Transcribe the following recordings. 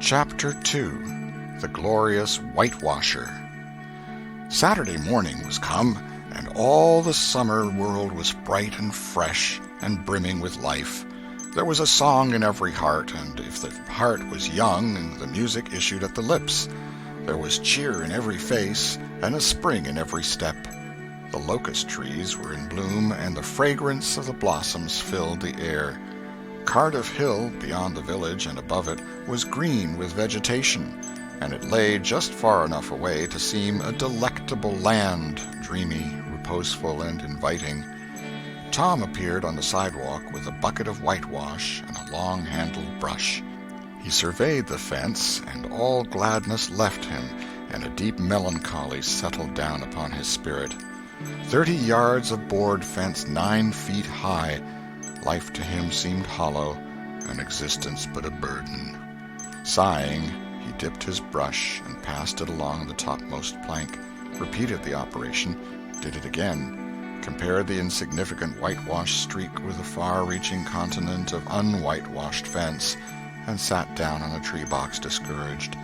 Chapter 2 The Glorious Whitewasher. Saturday morning was come, and all the summer world was bright and fresh and brimming with life. There was a song in every heart, and if the heart was young, the music issued at the lips. There was cheer in every face, and a spring in every step. The locust trees were in bloom, and the fragrance of the blossoms filled the air. Cardiff Hill, beyond the village and above it, was green with vegetation, and it lay just far enough away to seem a delectable land, dreamy, reposeful, and inviting. Tom appeared on the sidewalk with a bucket of whitewash and a long-handled brush. He surveyed the fence, and all gladness left him, and a deep melancholy settled down upon his spirit. 30 yards of board fence 9 feet high. Life to him seemed hollow, and existence but a burden. Sighing, he dipped his brush and passed it along the topmost plank, repeated the operation, did it again, compared the insignificant whitewashed streak with the far-reaching continent of unwhitewashed fence, and sat down on a tree box discouraged.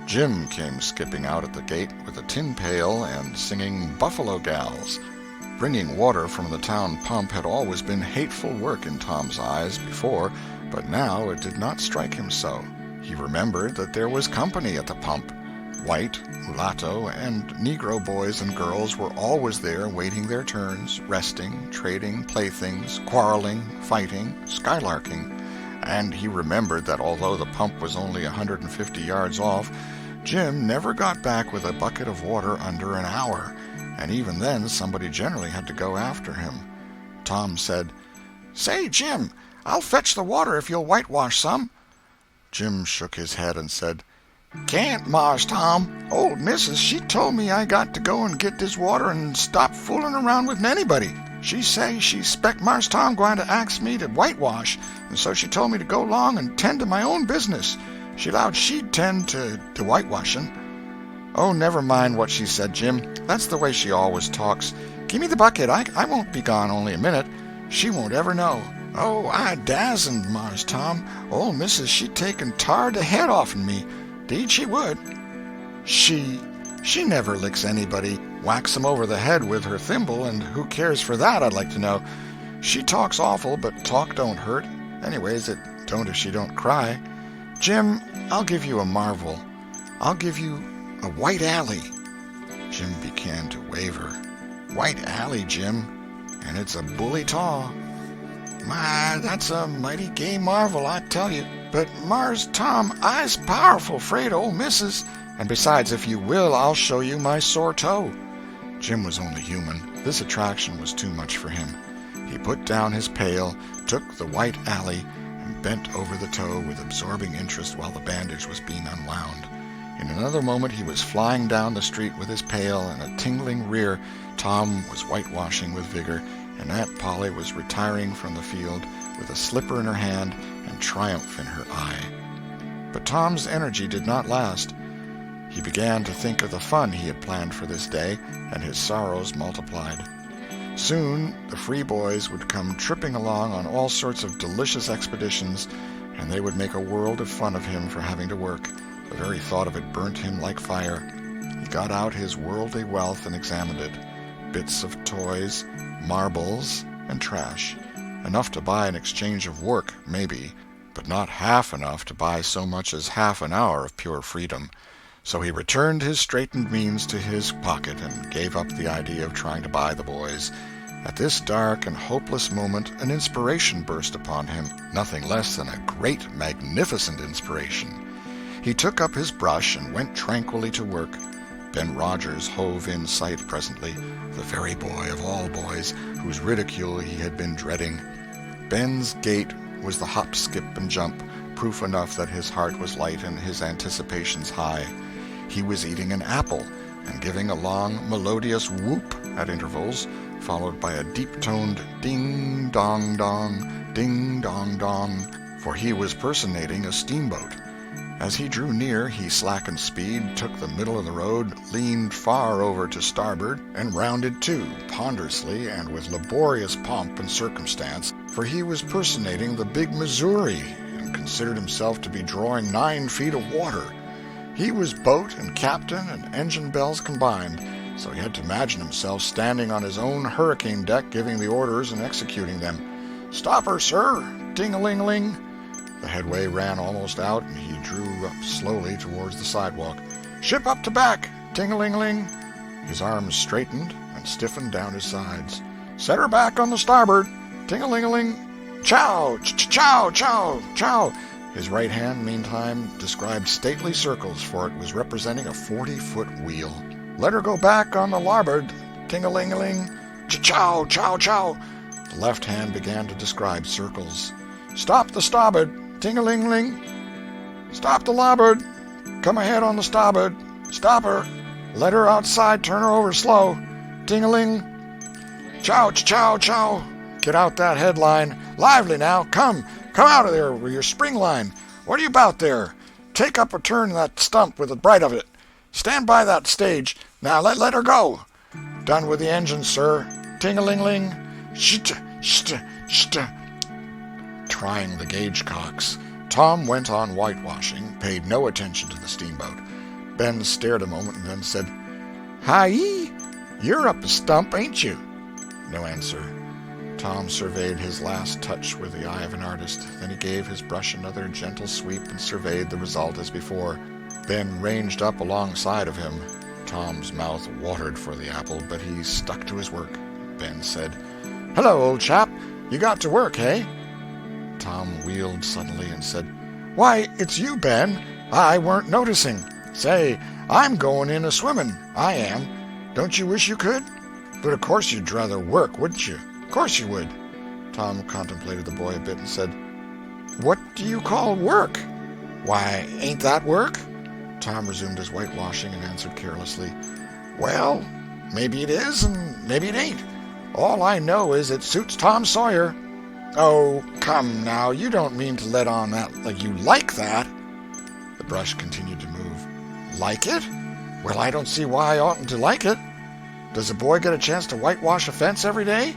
Jim came skipping out at the gate with a tin pail and singing "Buffalo Gals." Bringing water from the town pump had always been hateful work in Tom's eyes before, but now it did not strike him so. He remembered that there was company at the pump. White, mulatto, and Negro boys and girls were always there waiting their turns, resting, trading playthings, quarreling, fighting, skylarking. And he remembered that although the pump was only 150 yards off, Jim never got back with a bucket of water under an hour, and even then somebody generally had to go after him. Tom said, "Say, Jim, I'll fetch the water if you'll whitewash some." Jim shook his head and said, "Can't, Mars Tom. Old missus, she told me I got to go and get this water and stop fooling around with anybody. She say she 'spect Mars Tom going to ax me to whitewash, and so she told me to go along and tend to my own business. She 'lowed she'd tend to whitewashing." "Oh, never mind what she said, Jim. That's the way she always talks. Give me the bucket. I won't be gone only a minute. She won't ever know." "Oh, I dasn't, Mars Tom. Old missus, she'd take and tar the head off'n me. 'Deed she would." She never licks anybody. Whacks 'em over the head with her thimble, and who cares for that, I'd like to know. She talks awful, but talk don't hurt. Anyways, it don't if she don't cry. Jim, I'll give you a marvel. I'll give you a white alley." Jim began to waver. "White alley, Jim, and it's a bully taw." "My, that's a mighty gay marvel, I tell you. But, Mars Tom, I's powerful 'fraid of old missus. And besides, if you will, I'll show you my sore toe." Jim was only human. This attraction was too much for him. He put down his pail, took the white alley, and bent over the toe with absorbing interest while the bandage was being unwound. In another moment he was flying down the street with his pail and a tingling rear. Tom was whitewashing with vigor, and Aunt Polly was retiring from the field with a slipper in her hand and triumph in her eye. But Tom's energy did not last. He began to think of the fun he had planned for this day, and his sorrows multiplied. Soon the free boys would come tripping along on all sorts of delicious expeditions, and they would make a world of fun of him for having to work. The very thought of it burnt him like fire. He got out his worldly wealth and examined it. Bits of toys, marbles, and trash. Enough to buy an exchange of work, maybe, but not half enough to buy so much as half an hour of pure freedom. So he returned his straitened means to his pocket and gave up the idea of trying to buy the boys. At this dark and hopeless moment an inspiration burst upon him, nothing less than a great, magnificent inspiration. He took up his brush and went tranquilly to work. Ben Rogers hove in sight presently, the very boy of all boys, whose ridicule he had been dreading. Ben's gait was the hop, skip, and jump, proof enough that his heart was light and his anticipations high. He was eating an apple, and giving a long, melodious whoop at intervals, followed by a deep-toned ding-dong-dong, ding-dong-dong, for he was personating a steamboat. As he drew near, he slackened speed, took the middle of the road, leaned far over to starboard, and rounded to, ponderously and with laborious pomp and circumstance, for he was personating the big Missouri, and considered himself to be drawing 9 feet of water. He was boat and captain and engine bells combined, so he had to imagine himself standing on his own hurricane deck giving the orders and executing them. "Stop her, sir! Ting-a-ling-ling!" The headway ran almost out, and he drew up slowly towards the sidewalk. "Ship up to back! Ting-a-ling-ling!" His arms straightened and stiffened down his sides. "Set her back on the starboard! Ting-a-ling-a-ling! Chow! Chow! Chow! Chow!" His right hand, meantime, described stately circles, for it was representing a 40-foot wheel. "Let her go back on the larboard! Ting-a-ling-a-ling! Chow! Chow! Chow!" The left hand began to describe circles. "Stop the starboard! Ting-a-ling-ling! Stop the larboard! Come ahead on the starboard! Stop her! Let her outside, turn her over slow! Ting-a-ling! Chow! Chow! Chow! Get out that headline! Lively now! Come out of there with your spring line! What are you about there? Take up a turn in that stump with the bright of it! Stand by that stage! Now let her go! Done with the engine, sir! Ting-a-ling-ling! Sht! Sht! Sht!" Trying the gauge cocks, Tom went on whitewashing, paid no attention to the steamboat. Ben stared a moment and then said, "Hi-yi! You're up a stump, ain't you?" No answer. Tom surveyed his last touch with the eye of an artist. Then he gave his brush another gentle sweep and surveyed the result as before. Ben ranged up alongside of him. Tom's mouth watered for the apple, but he stuck to his work. Ben said, "Hello, old chap. You got to work, eh?" Tom wheeled suddenly and said, "Why, it's you, Ben. I weren't noticing. Say, I'm going in a-swimming. I am. Don't you wish you could? But of course you'd rather work, wouldn't you? Of course you would." Tom contemplated the boy a bit and said, "What do you call work?" "Why, ain't that work?" Tom resumed his whitewashing and answered carelessly, "Well, maybe it is and maybe it ain't. All I know is it suits Tom Sawyer." "Oh, come now, you don't mean to let on that like you like that." The brush continued to move. "Like it? Well, I don't see why I oughtn't to like it. Does a boy get a chance to whitewash a fence every day?"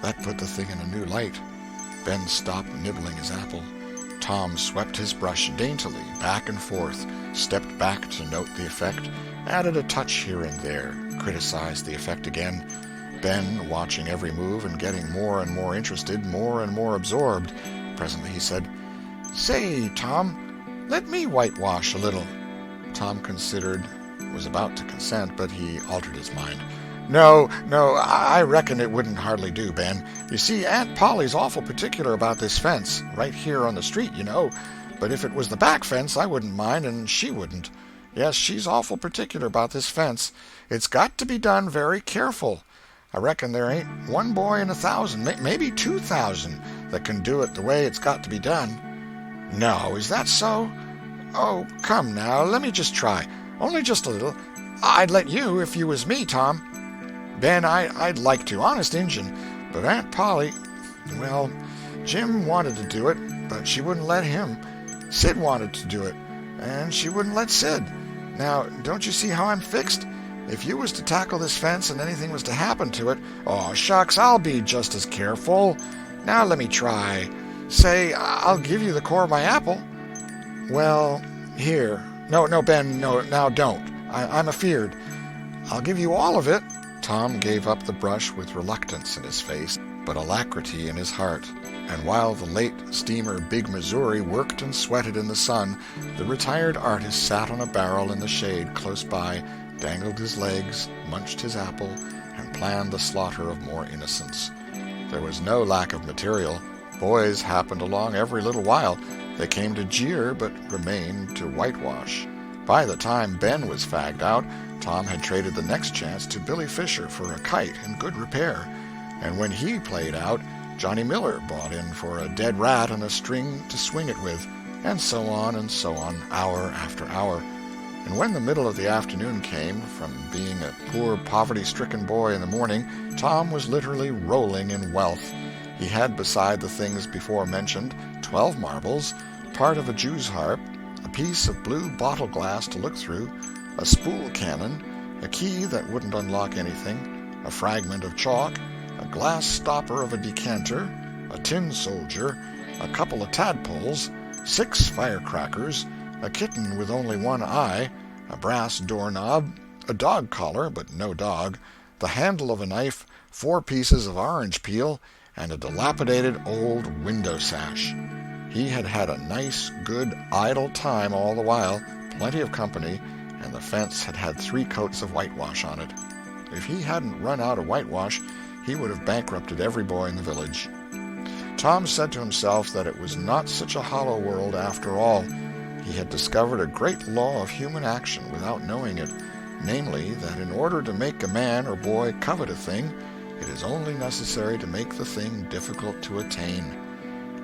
That put the thing in a new light. Ben stopped nibbling his apple. Tom swept his brush daintily back and forth, stepped back to note the effect, added a touch here and there, criticized the effect again. Ben, watching every move and getting more and more interested, more and more absorbed. Presently he said, "Say, Tom, let me whitewash a little." Tom considered, was about to consent, but he altered his mind. No, I reckon it wouldn't hardly do, Ben. You see, Aunt Polly's awful particular about this fence, right here on the street, you know. But if it was the back fence, I wouldn't mind, and she wouldn't. Yes, she's awful particular about this fence. It's got to be done very careful. I reckon there ain't one boy in 1,000, maybe 2,000, that can do it the way it's got to be done." "No, is that so?" "Oh, come now, let me just try. Only just a little. I'd let you if you was me, Tom." "Ben, I'd like to, honest Injun. But Aunt Polly, well, Jim wanted to do it, but she wouldn't let him. Sid wanted to do it, and she wouldn't let Sid. Now, don't you see how I'm fixed? If you was to tackle this fence and anything was to happen to it, oh, shucks, I'll be just as careful. Now let me try. Say, I'll give you the core of my apple." "Well, here. No, Ben, no, now don't. I'm afeard. I'll give you all of it." Tom gave up the brush with reluctance in his face, but alacrity in his heart. And while the late steamer Big Missouri worked and sweated in the sun, the retired artist sat on a barrel in the shade close by, dangled his legs, munched his apple, and planned the slaughter of more innocents. There was no lack of material. Boys happened along every little while. They came to jeer, but remained to whitewash. By the time Ben was fagged out, Tom had traded the next chance to Billy Fisher for a kite in good repair. And when he played out, Johnny Miller brought in for a dead rat and a string to swing it with, and so on, hour after hour. And when the middle of the afternoon came, from being a poor poverty-stricken boy in the morning, Tom was literally rolling in wealth. He had, beside the things before mentioned, 12 marbles, part of a Jew's harp, a piece of blue bottle glass to look through, a spool cannon, a key that wouldn't unlock anything, a fragment of chalk, a glass stopper of a decanter, a tin soldier, a couple of tadpoles, 6 firecrackers, a kitten with only one eye, a brass doorknob, a dog collar but no dog, the handle of a knife, 4 pieces of orange peel, and a dilapidated old window sash. He had had a nice, good, idle time all the while, plenty of company, and the fence had had 3 coats of whitewash on it. If he hadn't run out of whitewash, he would have bankrupted every boy in the village. Tom said to himself that it was not such a hollow world after all. He had discovered a great law of human action without knowing it, namely, that in order to make a man or boy covet a thing, it is only necessary to make the thing difficult to attain.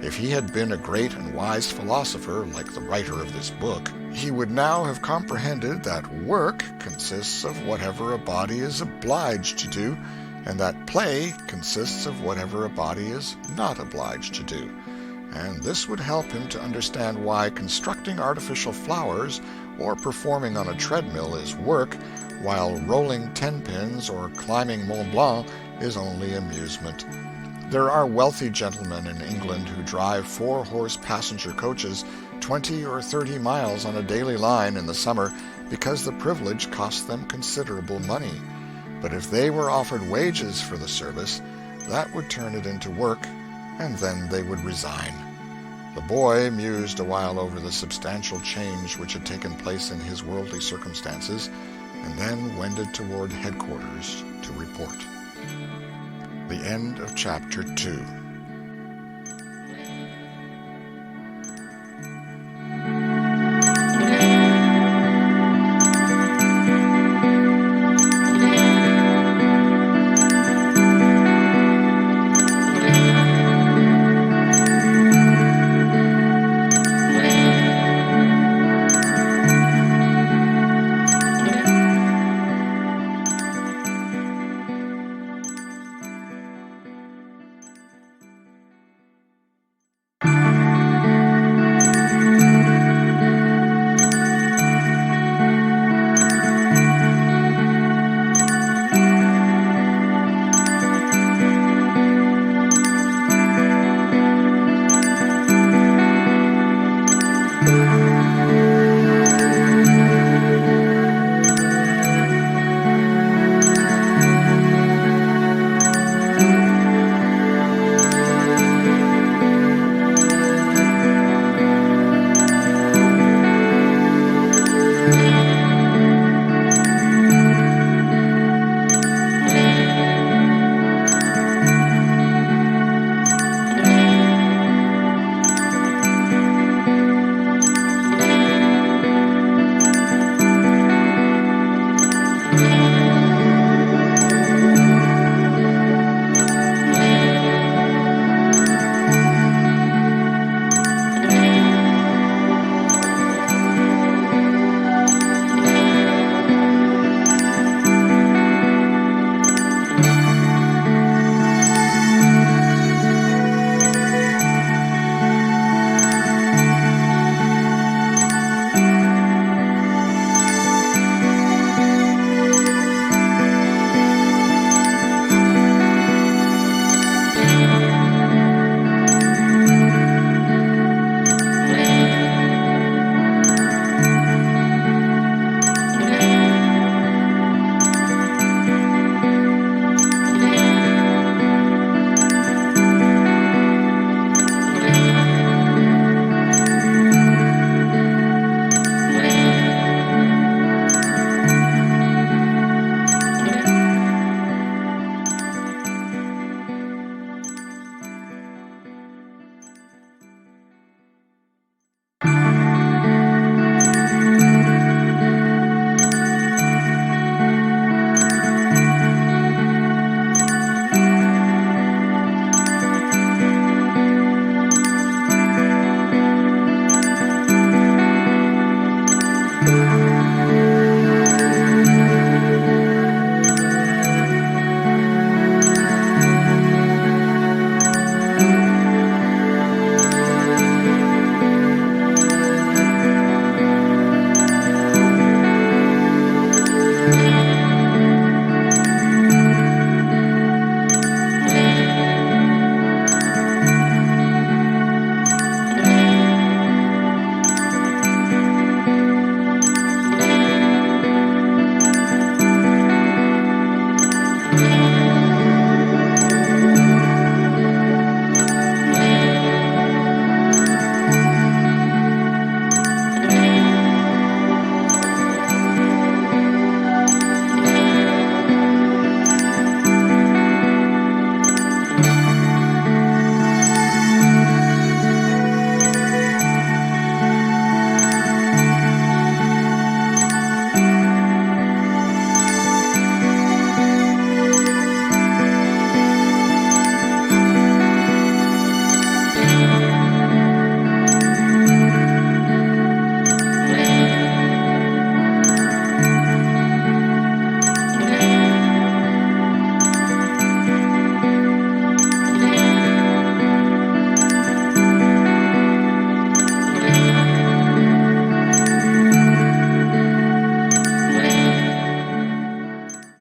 If he had been a great and wise philosopher like the writer of this book, he would now have comprehended that work consists of whatever a body is obliged to do, and that play consists of whatever a body is not obliged to do. And this would help him to understand why constructing artificial flowers or performing on a treadmill is work, while rolling 10-pins or climbing Mont Blanc is only amusement. There are wealthy gentlemen in England who drive 4-horse passenger coaches 20 or 30 miles on a daily line in the summer because the privilege costs them considerable money. But if they were offered wages for the service, that would turn it into work, and then they would resign. The boy mused a while over the substantial change which had taken place in his worldly circumstances, and then wended toward headquarters to report. The end of Chapter 2.